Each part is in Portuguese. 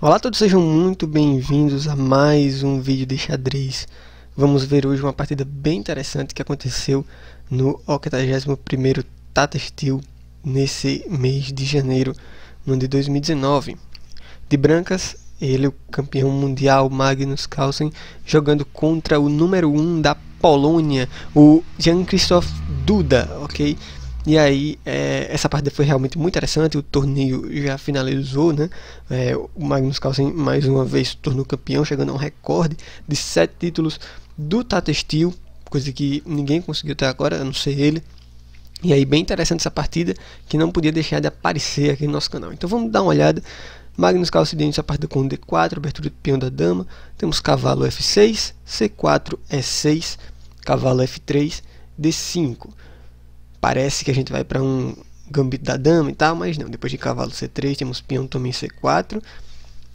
Olá a todos, sejam muito bem-vindos a mais um vídeo de xadrez. Vamos ver hoje uma partida bem interessante que aconteceu no 81º Tata Steel nesse mês de janeiro, no ano de 2019. De brancas, ele, o campeão mundial Magnus Carlsen, jogando contra o número 1 da Polônia, o Jan-Krzysztof Duda, ok? E aí, essa partida foi realmente muito interessante, o torneio já finalizou, né? O Magnus Carlsen mais uma vez se tornou campeão, chegando a um recorde de 7 títulos do Tata Steel, coisa que ninguém conseguiu até agora, a não ser ele. E aí, bem interessante essa partida, que não podia deixar de aparecer aqui no nosso canal. Então vamos dar uma olhada. Magnus Carlsen deu essa partida com D4, abertura do peão da dama, temos cavalo F6, C4, E6, cavalo F3, D5. Parece que a gente vai para um gambito da dama e tal, mas não. Depois de cavalo C3, temos peão também C4,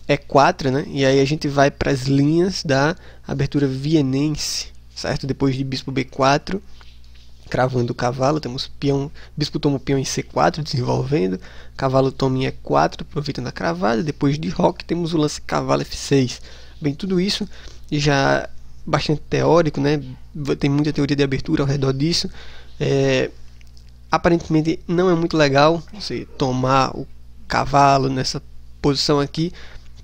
E4, né? E aí a gente vai para as linhas da abertura vienense, certo? Depois de bispo B4, cravando o cavalo, temos peão, bispo toma o peão em C4, desenvolvendo, cavalo toma em E4, aproveitando a cravada. Depois de roque, temos o lance cavalo F6. Bem, tudo isso já bastante teórico, né? Tem muita teoria de abertura ao redor disso. Aparentemente não é muito legal você tomar o cavalo nessa posição aqui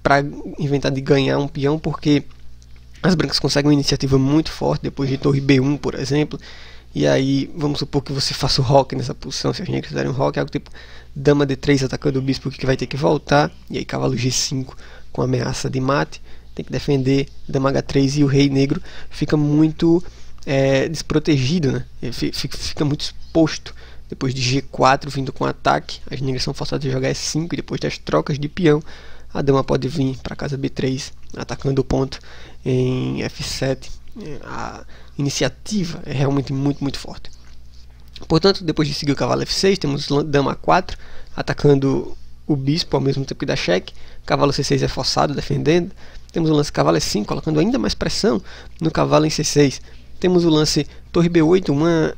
para inventar de ganhar um peão, porque as brancas conseguem uma iniciativa muito forte depois de torre B1, por exemplo. E aí vamos supor que você faça o roque nessa posição. Se a gente quiser um roque, algo tipo dama D3 atacando o bispo, que vai ter que voltar, e aí cavalo G5 com ameaça de mate, tem que defender, dama H3, e o rei negro fica muito desprotegido, né? Ele fica muito exposto. Depois de G4 vindo com ataque, as negras são forçadas a jogar E5, e depois das trocas de peão, a dama pode vir para casa B3, atacando o ponto em F7. A iniciativa é realmente muito forte. Portanto, depois de seguir o cavalo F6, temos dama A4, atacando o bispo ao mesmo tempo que dá cheque. Cavalo C6 é forçado, defendendo. Temos o lance cavalo E5, colocando ainda mais pressão no cavalo em C6. Temos o lance torre B8, uma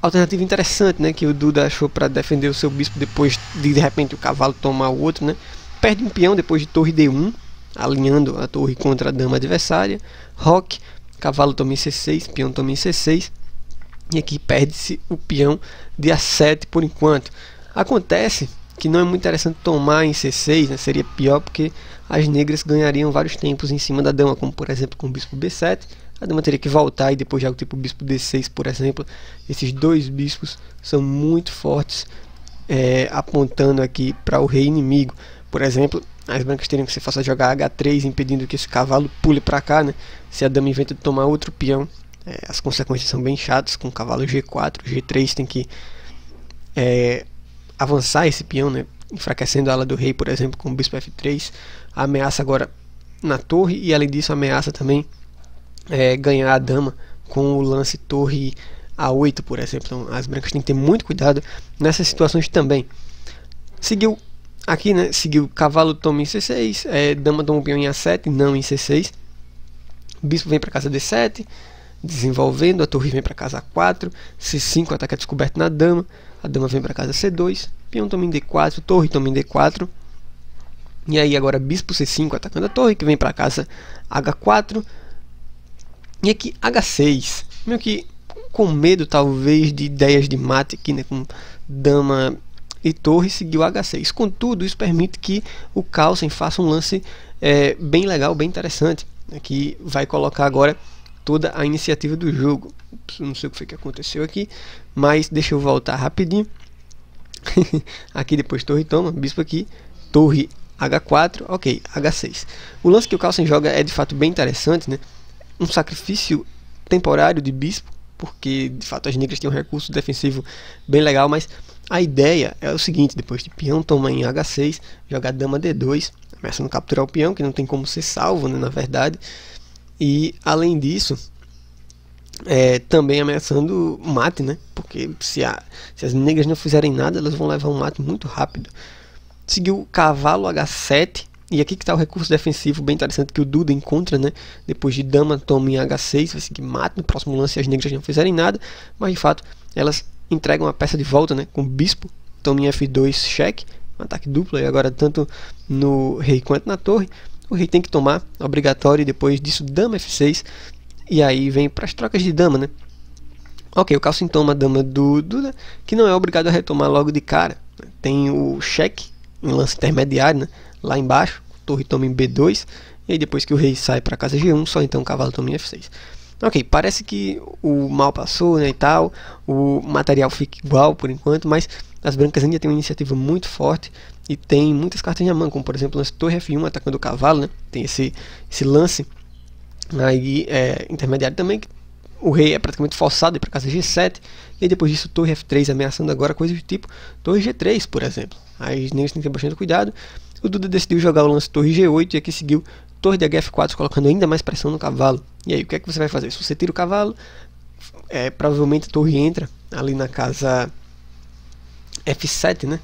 alternativa interessante, né, que o Duda achou para defender o seu bispo depois de repente o cavalo tomar o outro, né? Perde um peão depois de torre D1, alinhando a torre contra a dama adversária. Roque, cavalo toma em C6, peão toma em C6, e aqui perde-se o peão de A7 por enquanto. Acontece que não é muito interessante tomar em C6, né? Seria pior porque as negras ganhariam vários tempos em cima da dama, como por exemplo com o bispo B7. A dama teria que voltar, e depois de algo tipo bispo D6, por exemplo. Esses dois bispos são muito fortes, apontando aqui para o rei inimigo. Por exemplo, as brancas teriam que ser forçadas a jogar H3, impedindo que esse cavalo pule para cá, né? Se a dama inventa de tomar outro peão, as consequências são bem chatas. Com o cavalo G4, G3 tem que avançar esse peão, né? Enfraquecendo a ala do rei, por exemplo, com o bispo F3. A ameaça agora na torre, e além disso ameaça também ganhar a dama com o lance torre A8, por exemplo. Então, as brancas têm que ter muito cuidado nessas situações também. Seguiu aqui, né? Seguiu cavalo toma em C6, dama toma o peão em A7, não em C6. Bispo vem para casa D7, desenvolvendo, a torre vem para casa A4, C5, ataque é descoberto na dama, a dama vem para casa C2, peão toma em D4, torre toma em D4. E aí agora bispo C5 atacando a torre, que vem para casa H4. E aqui H6, meio que com medo talvez de ideias de mate aqui, né, com dama e torre, seguiu H6. Contudo, isso permite que o Carlsen faça um lance bem legal, bem interessante, né, que vai colocar agora toda a iniciativa do jogo. Não sei o que foi que aconteceu aqui, mas deixa eu voltar rapidinho. Aqui depois torre toma, bispo aqui, torre H4, ok, H6. O lance que o Carlsen joga é de fato bem interessante, né? Um sacrifício temporário de bispo, porque de fato as negras têm um recurso defensivo bem legal, mas a ideia é o seguinte: depois de peão toma em H6, joga dama D2, ameaçando capturar o peão, que não tem como ser salvo, né, na verdade. E além disso, também ameaçando mate, né, porque se as negras não fizerem nada, elas vão levar um mate muito rápido. Seguiu cavalo H7, e aqui que está o recurso defensivo bem interessante que o Duda encontra, né? Depois de dama toma em H6, vai seguir mate no próximo lance se as negras não fizerem nada, mas de fato elas entregam a peça de volta, né? Com bispo, toma em F2 cheque, um ataque duplo, e agora tanto no rei quanto na torre. O rei tem que tomar, obrigatório, e depois disso dama F6, e aí vem para as trocas de dama, né? Ok, o Carlsen toma a dama do Duda, que não é obrigado a retomar logo de cara. Tem o cheque em lance intermediário, né? Lá embaixo, torre toma em B2, e aí depois que o rei sai para casa G1, só então o cavalo toma em F6. Ok, parece que o mal passou, né, e tal, o material fica igual por enquanto, mas as brancas ainda têm uma iniciativa muito forte e tem muitas cartas na mão, como por exemplo o lance torre F1 atacando o cavalo, né? Tem esse lance aí intermediário também, que o rei é praticamente forçado para casa G7, e depois disso torre F3 ameaçando agora coisas do tipo torre G3, por exemplo. Aí os negros têm que ter bastante cuidado. O Duda decidiu jogar o lance torre G8 e aqui seguiu torre de HF4, colocando ainda mais pressão no cavalo. E aí o que é que você vai fazer? Se você tira o cavalo, provavelmente a torre entra ali na casa F7, né?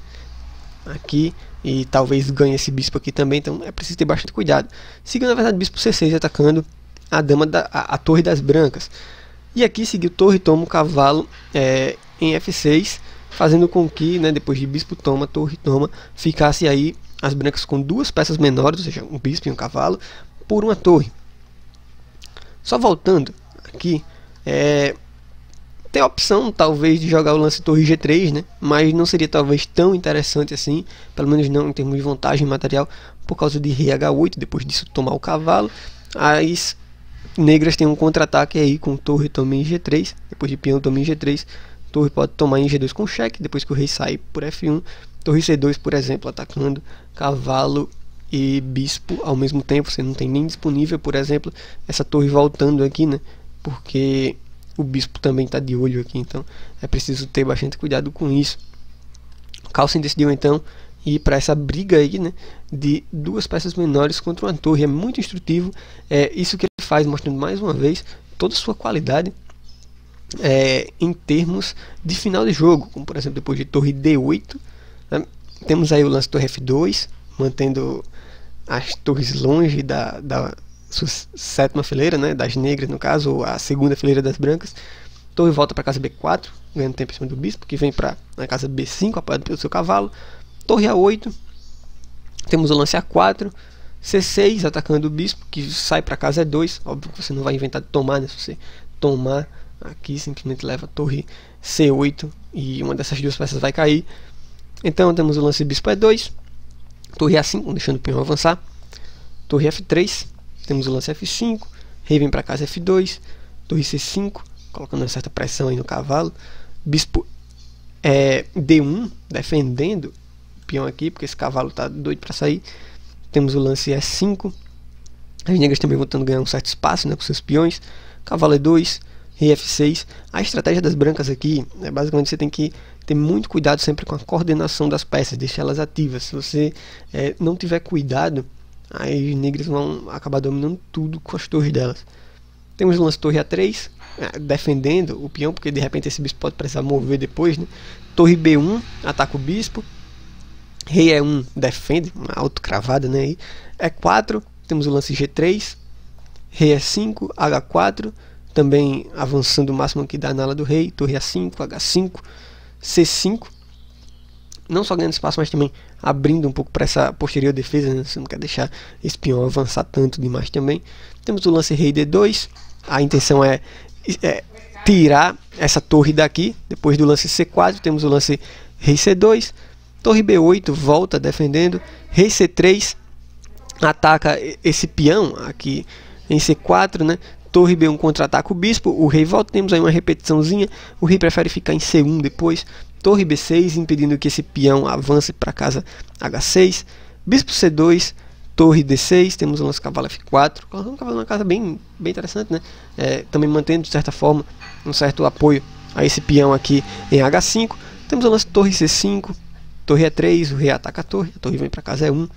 Aqui, e talvez ganhe esse bispo aqui também, então é preciso ter bastante cuidado. Seguiu na verdade bispo C6 atacando a dama a torre das brancas. E aqui seguiu torre toma o cavalo em F6, fazendo com que, né, depois de bispo toma, torre toma, ficasse aí as brancas com duas peças menores, ou seja, um bispo e um cavalo, por uma torre. Só voltando aqui, tem a opção talvez de jogar o lance torre G3, né, mas não seria talvez tão interessante assim, pelo menos não em termos de vantagem material, por causa de rei H8, depois disso tomar o cavalo. As negras têm um contra-ataque aí com torre toma em G3, depois de peão toma em G3, torre pode tomar em G2 com cheque, depois que o rei sai por F1, torre C2, por exemplo, atacando cavalo e bispo ao mesmo tempo. Você não tem nem disponível, por exemplo, essa torre voltando aqui, né? Porque o bispo também está de olho aqui, então é preciso ter bastante cuidado com isso. Carlsen decidiu então ir para essa briga aí, né, de duas peças menores contra uma torre. É muito instrutivo, isso que ele faz, mostrando mais uma vez toda a sua qualidade em termos de final de jogo, como por exemplo depois de torre D8, né, temos aí o lance torre F2, mantendo as torres longe da sua sétima fileira, né, das negras no caso, ou a segunda fileira das brancas. Torre volta para casa B4, ganhando tempo em cima do bispo, que vem para a casa B5, apoiado pelo seu cavalo. Torre A8, temos o lance A4, C6 atacando o bispo, que sai para casa E2. Óbvio que você não vai inventar de tomar, né? Se você tomar aqui, simplesmente leva a torre C8 e uma dessas duas peças vai cair. Então temos o lance bispo E2, torre A5, deixando o peão avançar, torre F3, temos o lance F5, rei vem para casa F2, torre C5, colocando uma certa pressão aí no cavalo, bispo D1, defendendo o peão aqui, porque esse cavalo está doido para sair. Temos o lance E5, as negras também voltando a ganhar um certo espaço, né, com seus peões, cavalo E2, rei F6. A estratégia das brancas aqui, basicamente você tem que ter muito cuidado sempre com a coordenação das peças, deixar elas ativas. Se você não tiver cuidado, aí os negros vão acabar dominando tudo com as torres delas. Temos o lance torre A3, defendendo o peão, porque de repente esse bispo pode precisar mover depois, né? Torre B1, ataca o bispo. Rei E1, defende, uma autocravada, né? Aí. E4, temos o lance G3. Rei E5, H4, também avançando o máximo que dá na ala do rei. Torre A5, H5, C5. Não só ganhando espaço, mas também abrindo um pouco para essa posterior defesa, né? Você não quer deixar esse peão avançar tanto demais também. Temos o lance rei D2. A intenção é tirar essa torre daqui. Depois do lance C4, temos o lance rei C2. Torre B8, volta defendendo. Rei C3, ataca esse peão aqui em C4, né? Torre B1 contra-ataca o bispo. O rei volta, temos aí uma repetiçãozinha. O rei prefere ficar em C1 depois. Torre B6, impedindo que esse peão avance para casa H6. Bispo C2, torre D6, temos o nosso cavalo F4. Colocando o cavalo numa casa bem interessante, né? Também mantendo de certa forma um certo apoio a esse peão aqui em H5. Temos o lance torre C5, torre E3, o rei ataca a torre vem para casa E1,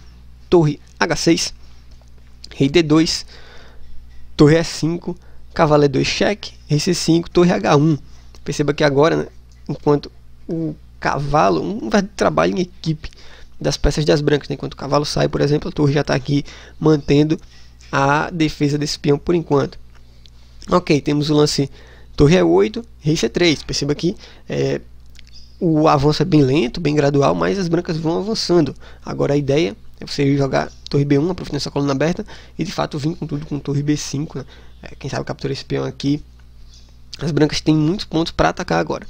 torre H6, rei D2, torre E5, cavalo E2 cheque, rei C5, torre H1. Perceba que agora, né, enquanto o cavalo, um trabalho em equipe das peças das brancas, né? Enquanto o cavalo sai, por exemplo, a torre já está aqui mantendo a defesa desse peão por enquanto. Ok, temos o lance torre E8, rei C3. Perceba que o avanço é bem lento, bem gradual, mas as brancas vão avançando. Agora a ideia é você jogar torre B1, aprofundando essa coluna aberta, e de fato vir com tudo com torre B5, né? Quem sabe capturar esse peão aqui. As brancas têm muitos pontos para atacar agora.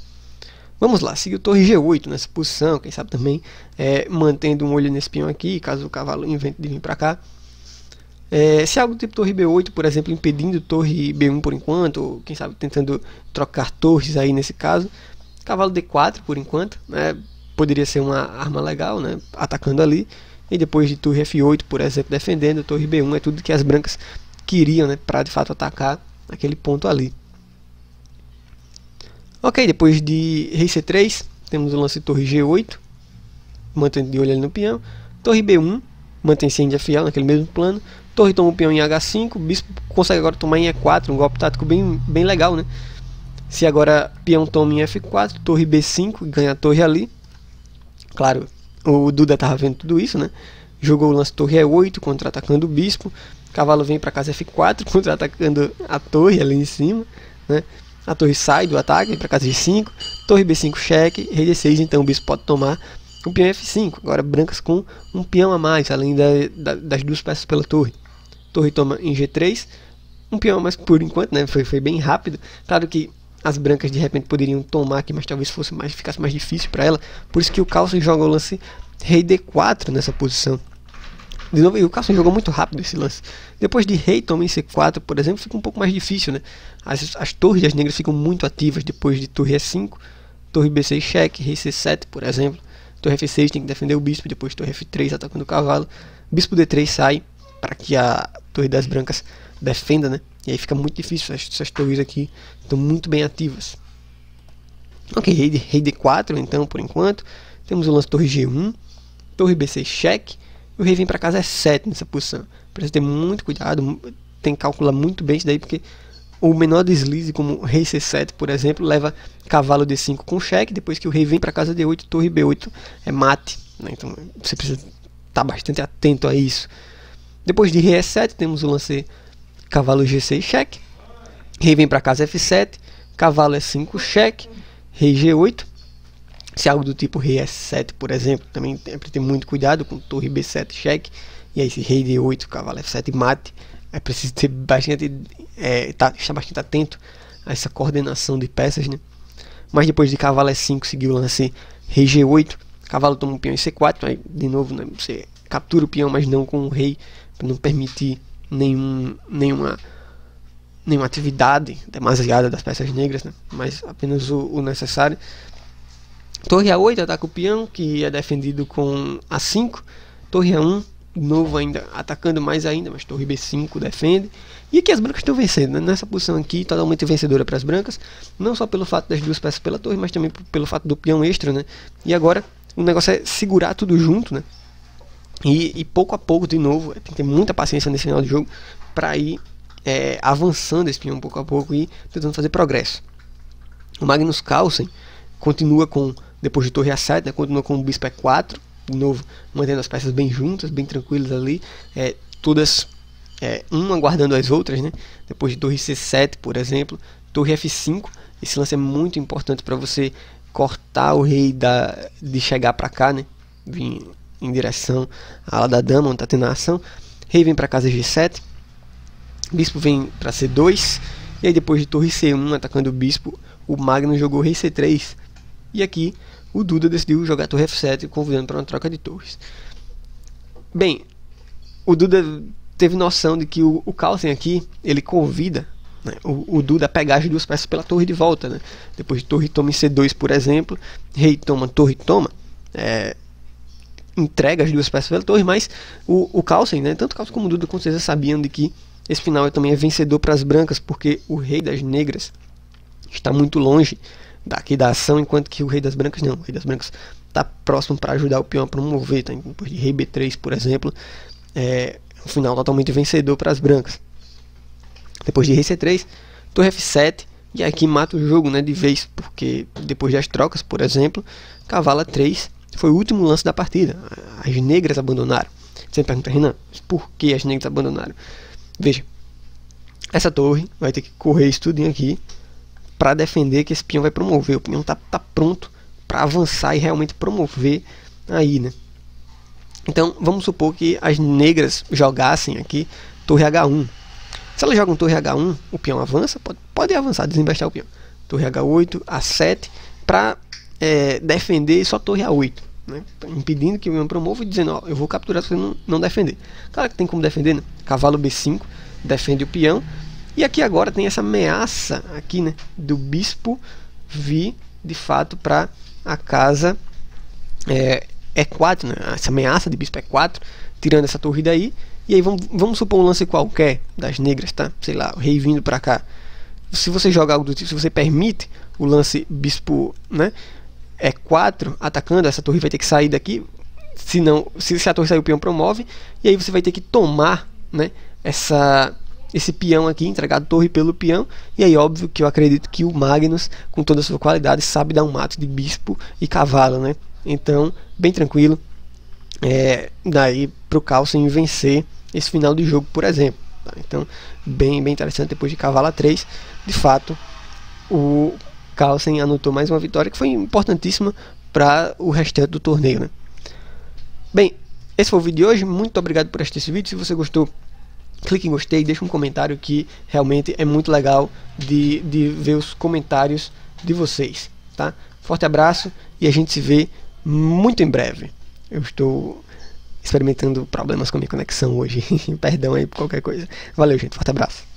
Vamos lá, seguir o torre G8 nessa posição, quem sabe também mantendo um olho nesse peão aqui, caso o cavalo invente de vir para cá. Se algo do tipo torre B8, por exemplo, impedindo torre B1 por enquanto, ou quem sabe tentando trocar torres aí nesse caso. Cavalo D4 por enquanto, né? Poderia ser uma arma legal, né? Atacando ali. E depois de torre F8, por exemplo, defendendo, torre B1 é tudo que as brancas queriam, né? Para de fato atacar aquele ponto ali. Ok, depois de rei C3, temos o lance de torre G8, mantendo de olho ali no peão. Torre B1, mantém-se em FL naquele mesmo plano. Torre toma o peão em H5, bispo consegue agora tomar em E4, um golpe tático bem legal, né? Se agora peão toma em F4, torre B5, ganha a torre ali. Claro, o Duda estava vendo tudo isso, né? Jogou o lance torre E8, contra-atacando o bispo. Cavalo vem para casa F4, contra-atacando a torre ali em cima, né? A torre sai do ataque, vem para casa G5. Torre B5 cheque, rei D6, então o bispo pode tomar o peão F5. Agora brancas com um peão a mais, além das duas peças pela torre. Torre toma em G3, um peão a mais por enquanto, né? Foi bem rápido. Claro que as brancas de repente poderiam tomar aqui, mas talvez ficasse mais difícil para ela. Por isso que o Carlsen joga o lance rei D4 nessa posição. De novo, o Carlsen jogou muito rápido esse lance. Depois de rei toma em C4, por exemplo, fica um pouco mais difícil, né? As torres das negras ficam muito ativas depois de torre E5, torre B6 cheque, rei C7, por exemplo. Torre F6 tem que defender o bispo, depois torre F3 atacando o cavalo. Bispo D3 sai para que a torre das brancas defenda, né? E aí fica muito difícil, essas torres aqui estão muito bem ativas. Ok, rei D4 então, por enquanto. Temos o lance torre G1, torre B6 cheque, e o rei vem para casa E7 nessa posição. Precisa ter muito cuidado, tem que calcular muito bem isso daí, porque o menor deslize, como rei C7, por exemplo, leva cavalo D5 com cheque, depois que o rei vem para casa D8, torre B8 é mate, né? Então você precisa estar bastante atento a isso. Depois de rei E7, temos o lance cavalo G6 cheque, rei vem para casa F7, cavalo E5 cheque, rei G8. Se algo do tipo rei S7, por exemplo, também tem que ter muito cuidado com torre B7 cheque, e aí esse rei D8, cavalo F7 mate. É preciso ter bastante, estar bastante atento a essa coordenação de peças, né? Mas depois de cavalo E5 seguiu o lance rei G8, cavalo toma um peão em C4, aí de novo, né, você captura o peão, mas não com o rei, para não permitir nenhuma atividade demasiada das peças negras, né? Mas apenas o necessário. Torre A8 ataca o peão, que é defendido com A5. Torre A1, de novo ainda atacando mais ainda, mas torre B5 defende. E aqui as brancas estão vencendo, né? Nessa posição aqui, totalmente vencedora para as brancas. Não só pelo fato das duas peças pela torre, mas também pelo fato do peão extra, né? E agora o negócio é segurar tudo junto, né? E pouco a pouco, de novo, tem que ter muita paciência nesse final de jogo para ir avançando esse peão pouco a pouco e tentando fazer progresso. O Magnus Carlsen continua com, depois de torre A7, né, continua com o bispo E4, de novo mantendo as peças bem juntas, bem tranquilas ali, todas uma guardando as outras, né? Depois de torre C7, por exemplo, torre F5, esse lance é muito importante para você cortar o rei de chegar para cá, né? Vir em direção à ala da dama, onde está tendo a ação. Rei vem para casa G7, bispo vem para C2, e aí depois de torre C1 atacando o bispo, o Magnus jogou rei C3, e aqui o Duda decidiu jogar torre F7, convidando para uma troca de torres. Bem, o Duda teve noção de que o Carlsen aqui, ele convida, né, o Duda a pegar as duas peças pela torre de volta, né? Depois de torre toma em C2, por exemplo, rei toma, torre toma, entrega as duas peças pela torre, mas o Carlsen, né, tanto o Carlsen como o Duda com certeza sabiam de que esse final também é vencedor para as brancas, porque o rei das negras está muito longe daqui da ação, enquanto que o rei das brancas não. O rei das brancas está próximo para ajudar o peão a promover, tá? Depois de rei B3, por exemplo, um final totalmente vencedor para as brancas. Depois de rei C3, torre F7, e aqui mata o jogo, né, de vez, porque depois das trocas, por exemplo, cavalo A3 foi o último lance da partida. As negras abandonaram. Você me pergunta, Renan, por que as negras abandonaram? Veja, essa torre vai ter que correr isso tudo aqui para defender que esse peão vai promover. O peão tá pronto para avançar e realmente promover aí, né? Então vamos supor que as negras jogassem aqui torre H1. Se elas jogam torre H1, o peão avança, pode avançar, desembestar o peão. Torre H8, A7, para defender só torre A8, né? Impedindo que o peão promova e dizendo, ó, eu vou capturar se você não defender. Claro que tem como defender, né? Cavalo B5, defende o peão. E aqui agora tem essa ameaça aqui, né, do bispo vir de fato para a casa E4, né? Essa ameaça de bispo E4, tirando essa torre daí. E aí vamos supor um lance qualquer das negras, tá? Sei lá, o rei vindo para cá. Se você joga algo do tipo, se você permite o lance bispo, né, E4 atacando, essa torre vai ter que sair daqui. Se a torre sair, o peão promove. E aí você vai ter que tomar, né, esse peão aqui, entregar a torre pelo peão. E aí óbvio que eu acredito que o Magnus, com toda a sua qualidade, sabe dar um mate de bispo e cavalo, né? Então, bem tranquilo. Daí pro Carlsen vencer esse final de jogo, por exemplo, tá? Então, bem interessante. Depois de cavalo A3, de fato, o Carlsen anotou mais uma vitória que foi importantíssima para o restante do torneio, né? Bem, esse foi o vídeo de hoje. Muito obrigado por assistir esse vídeo. Se você gostou, clique em gostei, deixa um comentário, que realmente é muito legal de ver os comentários de vocês, tá? Forte abraço e a gente se vê muito em breve. Eu estou experimentando problemas com a minha conexão hoje. Perdão aí por qualquer coisa. Valeu, gente. Forte abraço.